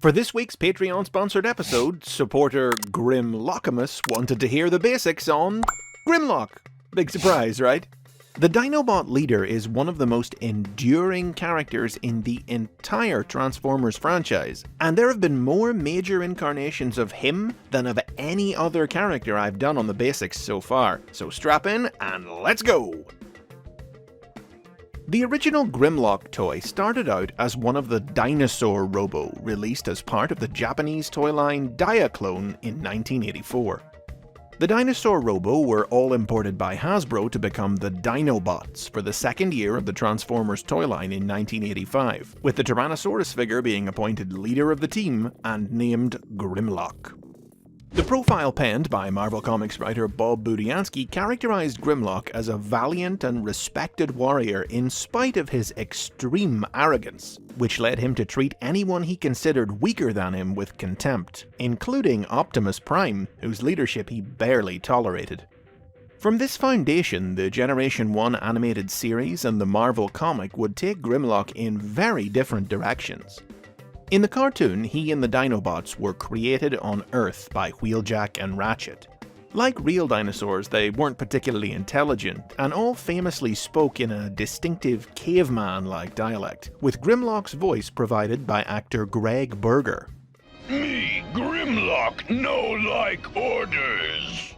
For this week's Patreon-sponsored episode, supporter GRIMLOCkimus wanted to hear the basics on Grimlock. Big surprise, right? The Dinobot leader is one of the most enduring characters in the entire Transformers franchise, and there have been more major incarnations of him than of any other character I've done on the basics so far. So strap in and let's go! The original Grimlock toy started out as one of the Dinosaur Robo, released as part of the Japanese toy line Diaclone in 1984. The Dinosaur Robo were all imported by Hasbro to become the Dinobots for the second year of the Transformers toy line in 1985, with the Tyrannosaurus figure being appointed leader of the team and named Grimlock. The profile penned by Marvel Comics writer Bob Budiansky characterized Grimlock as a valiant and respected warrior in spite of his extreme arrogance, which led him to treat anyone he considered weaker than him with contempt, including Optimus Prime, whose leadership he barely tolerated. From this foundation, the Generation 1 animated series and the Marvel comic would take Grimlock in very different directions. In the cartoon, he and the Dinobots were created on Earth by Wheeljack and Ratchet. Like real dinosaurs, they weren't particularly intelligent, and all famously spoke in a distinctive caveman-like dialect, with Grimlock's voice provided by actor Greg Berger. Me, Grimlock, no like orders.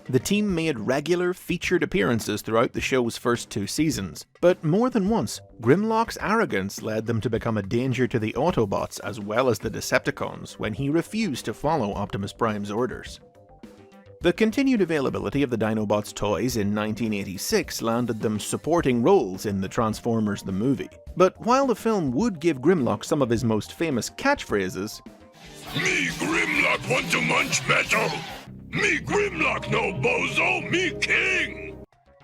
The team made regular featured appearances throughout the show's first 2 seasons, but more than once, Grimlock's arrogance led them to become a danger to the Autobots as well as the Decepticons when he refused to follow Optimus Prime's orders. The continued availability of the Dinobots toys in 1986 landed them supporting roles in the Transformers the movie, but while the film would give Grimlock some of his most famous catchphrases, Me, Grimlock, want to munch metal. Me Grimlock no bozo, me king!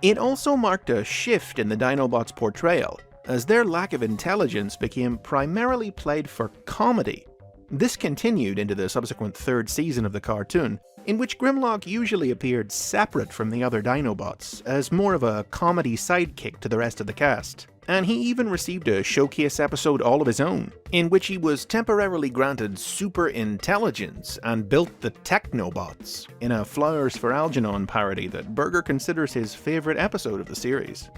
it also marked a shift in the Dinobots' portrayal, as their lack of intelligence became primarily played for comedy. This continued into the subsequent 3rd season of the cartoon, in which Grimlock usually appeared separate from the other Dinobots, as more of a comedy sidekick to the rest of the cast. And he even received a showcase episode all of his own, in which he was temporarily granted super intelligence and built the Technobots, in a Flowers for Algernon parody that Berger considers his favourite episode of the series.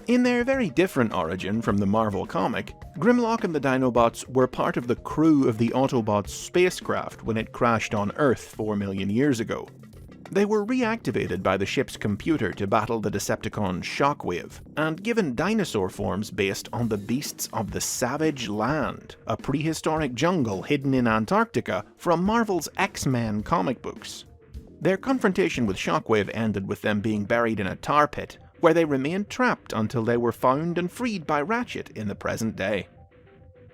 In their very different origin from the Marvel comic, Grimlock and the Dinobots were part of the crew of the Autobot spacecraft when it crashed on Earth 4 million years ago. They were reactivated by the ship's computer to battle the Decepticon Shockwave, and given dinosaur forms based on the beasts of the Savage Land, a prehistoric jungle hidden in Antarctica from Marvel's X-Men comic books. Their confrontation with Shockwave ended with them being buried in a tar pit, where they remained trapped until they were found and freed by Ratchet in the present day.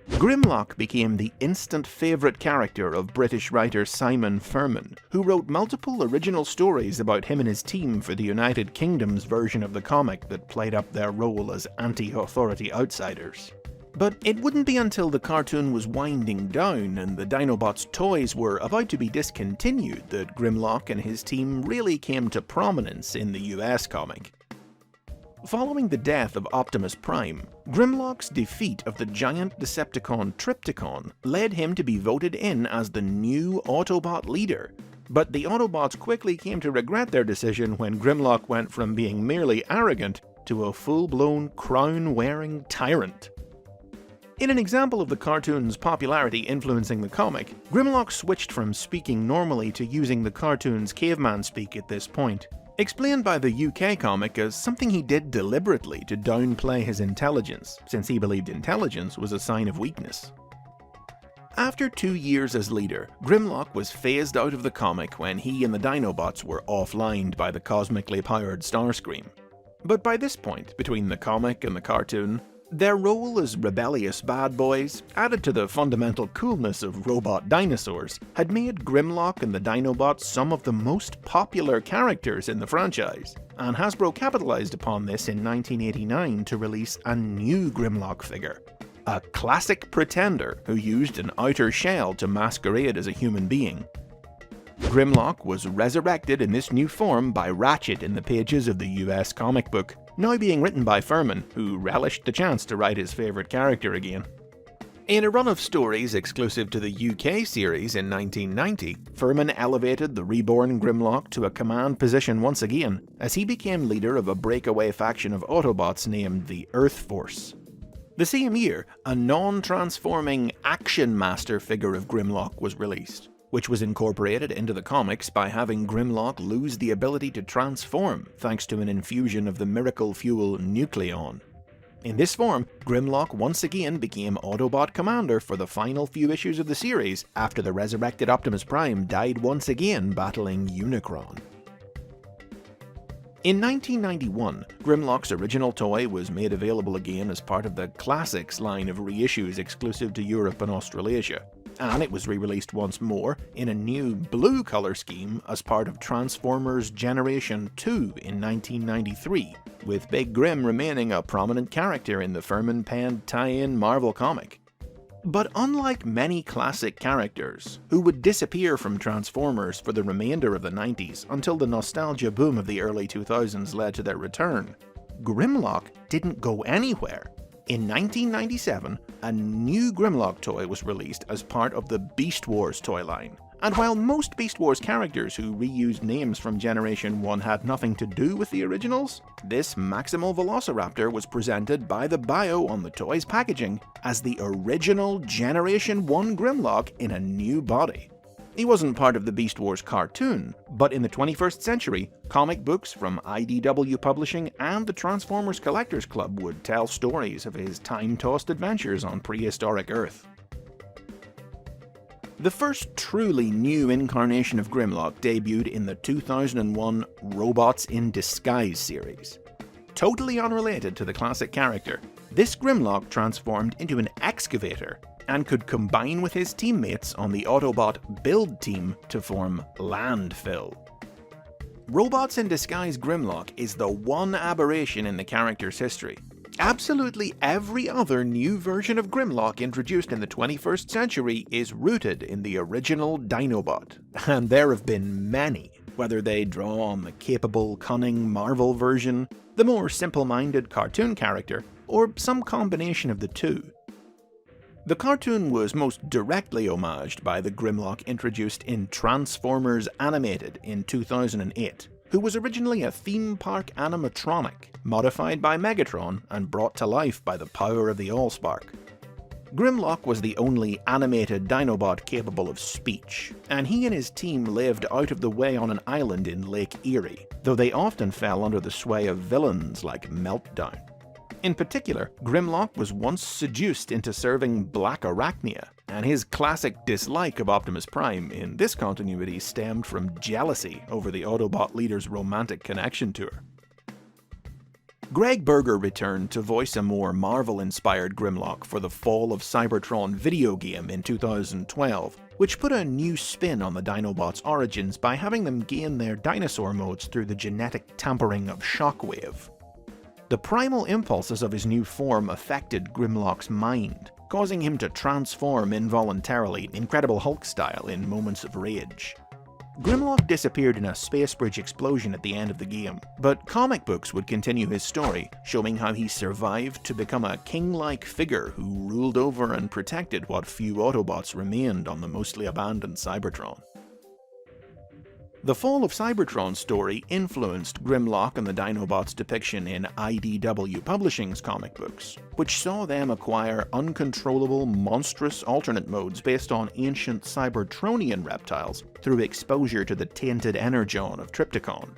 Grimlock became the instant favourite character of British writer Simon Furman, who wrote multiple original stories about him and his team for the United Kingdom's version of the comic that played up their role as anti-authority outsiders. But it wouldn't be until the cartoon was winding down and the Dinobots toys were about to be discontinued that Grimlock and his team really came to prominence in the US comic. Following the death of Optimus Prime, Grimlock's defeat of the giant Decepticon Trypticon led him to be voted in as the new Autobot leader, but the Autobots quickly came to regret their decision when Grimlock went from being merely arrogant to a full-blown crown-wearing tyrant. In an example of the cartoon's popularity influencing the comic, Grimlock switched from speaking normally to using the cartoon's caveman speak at this point, explained by the UK comic as something he did deliberately to downplay his intelligence, since he believed intelligence was a sign of weakness. After 2 years as leader, Grimlock was phased out of the comic when he and the Dinobots were offlined by the cosmically powered Starscream. But by this point, between the comic and the cartoon, their role as rebellious bad boys, added to the fundamental coolness of robot dinosaurs, had made Grimlock and the Dinobots some of the most popular characters in the franchise, and Hasbro capitalized upon this in 1989 to release a new Grimlock figure, a classic pretender who used an outer shell to masquerade as a human being. Grimlock was resurrected in this new form by Ratchet in the pages of the US comic book, now being written by Furman, who relished the chance to write his favourite character again. In a run of stories exclusive to the UK series in 1990, Furman elevated the reborn Grimlock to a command position once again, as he became leader of a breakaway faction of Autobots named the Earth Force. The same year, a non-transforming Action Master figure of Grimlock was released, which was incorporated into the comics by having Grimlock lose the ability to transform thanks to an infusion of the miracle fuel Nucleon. In this form, Grimlock once again became Autobot commander for the final few issues of the series after the resurrected Optimus Prime died once again battling Unicron. In 1991, Grimlock's original toy was made available again as part of the Classics line of reissues exclusive to Europe and Australasia, and it was re-released once more in a new blue color scheme as part of Transformers Generation 2 in 1993, with Big Grim remaining a prominent character in the Furman-penned tie-in Marvel comic. But unlike many classic characters, who would disappear from Transformers for the remainder of the 90s until the nostalgia boom of the early 2000s led to their return, Grimlock didn't go anywhere. In 1997, a new Grimlock toy was released as part of the Beast Wars toy line. And while most Beast Wars characters who reused names from Generation 1 had nothing to do with the originals, this Maximal Velociraptor was presented by the bio on the toy's packaging as the original Generation 1 Grimlock in a new body. He wasn't part of the Beast Wars cartoon, but in the 21st century, comic books from IDW Publishing and the Transformers Collectors Club would tell stories of his time-tossed adventures on prehistoric Earth. The first truly new incarnation of Grimlock debuted in the 2001 Robots in Disguise series. Totally unrelated to the classic character, this Grimlock transformed into an excavator and could combine with his teammates on the Autobot build team to form Landfill. Robots in Disguise Grimlock is the one aberration in the character's history. Absolutely every other new version of Grimlock introduced in the 21st century is rooted in the original Dinobot, and there have been many, whether they draw on the capable, cunning Marvel version, the more simple-minded cartoon character, or some combination of the two. The cartoon was most directly homaged by the Grimlock introduced in Transformers Animated in 2008, who was originally a theme park animatronic, modified by Megatron and brought to life by the power of the Allspark. Grimlock was the only animated Dinobot capable of speech, and he and his team lived out of the way on an island in Lake Erie, though they often fell under the sway of villains like Meltdown. In particular, Grimlock was once seduced into serving Black Arachnia, and his classic dislike of Optimus Prime in this continuity stemmed from jealousy over the Autobot leader's romantic connection to her. Greg Berger returned to voice a more Marvel-inspired Grimlock for the Fall of Cybertron video game in 2012, which put a new spin on the Dinobots' origins by having them gain their dinosaur modes through the genetic tampering of Shockwave. The primal impulses of his new form affected Grimlock's mind, causing him to transform involuntarily, Incredible Hulk style, in moments of rage. Grimlock disappeared in a space bridge explosion at the end of the game, but comic books would continue his story, showing how he survived to become a king-like figure who ruled over and protected what few Autobots remained on the mostly abandoned Cybertron. The Fall of Cybertron story influenced Grimlock and the Dinobots' depiction in IDW Publishing's comic books, which saw them acquire uncontrollable, monstrous alternate modes based on ancient Cybertronian reptiles through exposure to the tainted energon of Trypticon.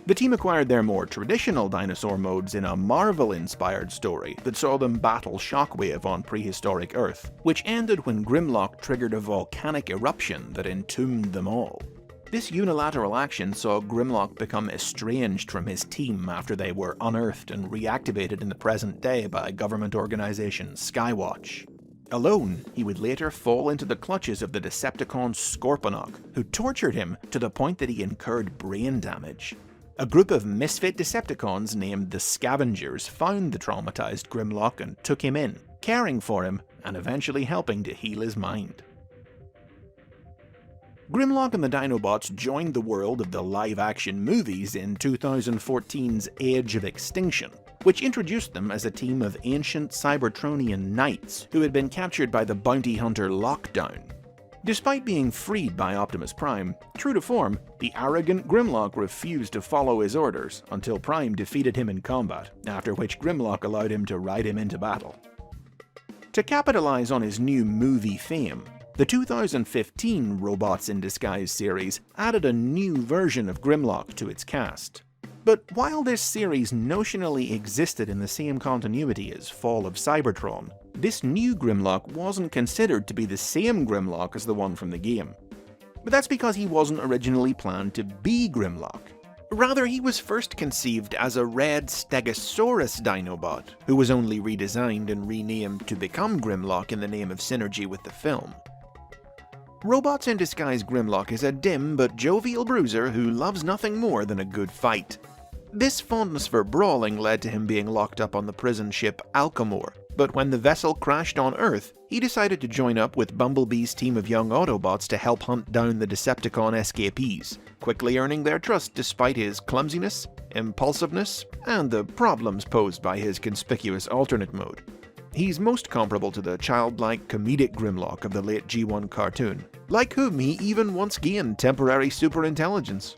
The team acquired their more traditional dinosaur modes in a Marvel-inspired story that saw them battle Shockwave on prehistoric Earth, which ended when Grimlock triggered a volcanic eruption that entombed them all. This unilateral action saw Grimlock become estranged from his team after they were unearthed and reactivated in the present day by government organization Skywatch. Alone, he would later fall into the clutches of the Decepticon Scorponok, who tortured him to the point that he incurred brain damage. A group of misfit Decepticons named the Scavengers found the traumatized Grimlock and took him in, caring for him and eventually helping to heal his mind. Grimlock and the Dinobots joined the world of the live-action movies in 2014's Age of Extinction, which introduced them as a team of ancient Cybertronian knights who had been captured by the bounty hunter Lockdown. Despite being freed by Optimus Prime, true to form, the arrogant Grimlock refused to follow his orders until Prime defeated him in combat, after which Grimlock allowed him to ride him into battle. To capitalize on his new movie fame, the 2015 Robots in Disguise series added a new version of Grimlock to its cast. But while this series notionally existed in the same continuity as Fall of Cybertron, this new Grimlock wasn't considered to be the same Grimlock as the one from the game. But that's because he wasn't originally planned to be Grimlock. Rather, he was first conceived as a red Stegosaurus Dinobot, who was only redesigned and renamed to become Grimlock in the name of synergy with the film. Robots in Disguise Grimlock is a dim but jovial bruiser who loves nothing more than a good fight. This fondness for brawling led to him being locked up on the prison ship Alcamore, but when the vessel crashed on Earth, he decided to join up with Bumblebee's team of young Autobots to help hunt down the Decepticon escapees, quickly earning their trust despite his clumsiness, impulsiveness, and the problems posed by his conspicuous alternate mode. He's most comparable to the childlike comedic Grimlock of the late G1 cartoon, like whom he even once gained temporary superintelligence.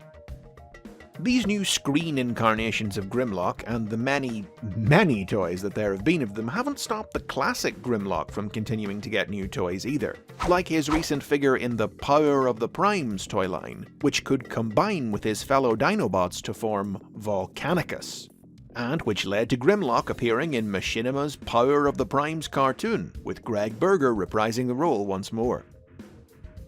These new screen incarnations of Grimlock, and the many toys that there have been of them, haven't stopped the classic Grimlock from continuing to get new toys either, like his recent figure in the Power of the Primes toy line, which could combine with his fellow Dinobots to form Volcanicus, and which led to Grimlock appearing in Machinima's Power of the Primes cartoon, with Greg Berger reprising the role once more.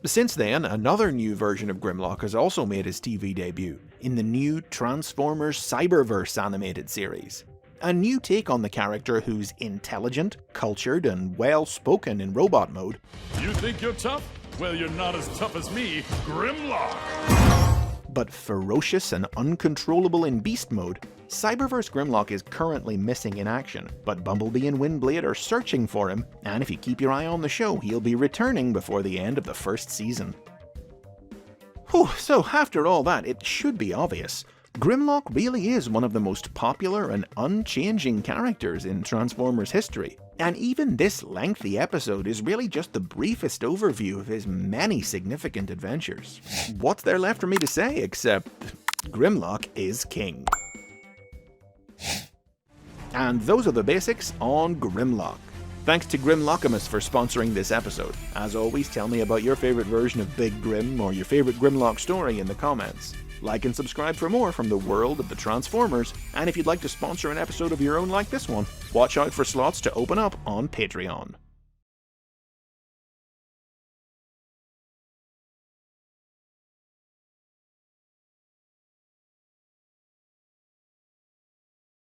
Since then, another new version of Grimlock has also made his TV debut, in the new Transformers Cyberverse animated series. A new take on the character who's intelligent, cultured, and well-spoken in robot mode. You think you're tough? Well, you're not as tough as me, Grimlock! But ferocious and uncontrollable in beast mode, Cyberverse Grimlock is currently missing in action, but Bumblebee and Windblade are searching for him, and if you keep your eye on the show, he'll be returning before the end of the first season. Whew, so after all that, it should be obvious. Grimlock really is one of the most popular and unchanging characters in Transformers history, and even this lengthy episode is really just the briefest overview of his many significant adventures. What's there left for me to say except Grimlock is king. And those are the basics on Grimlock. Thanks to Grimlockimus for sponsoring this episode. As always, tell me about your favorite version of Big Grim or your favorite Grimlock story in the comments. Like and subscribe for more from the world of the Transformers, and if you'd like to sponsor an episode of your own like this one, watch out for slots to open up on Patreon.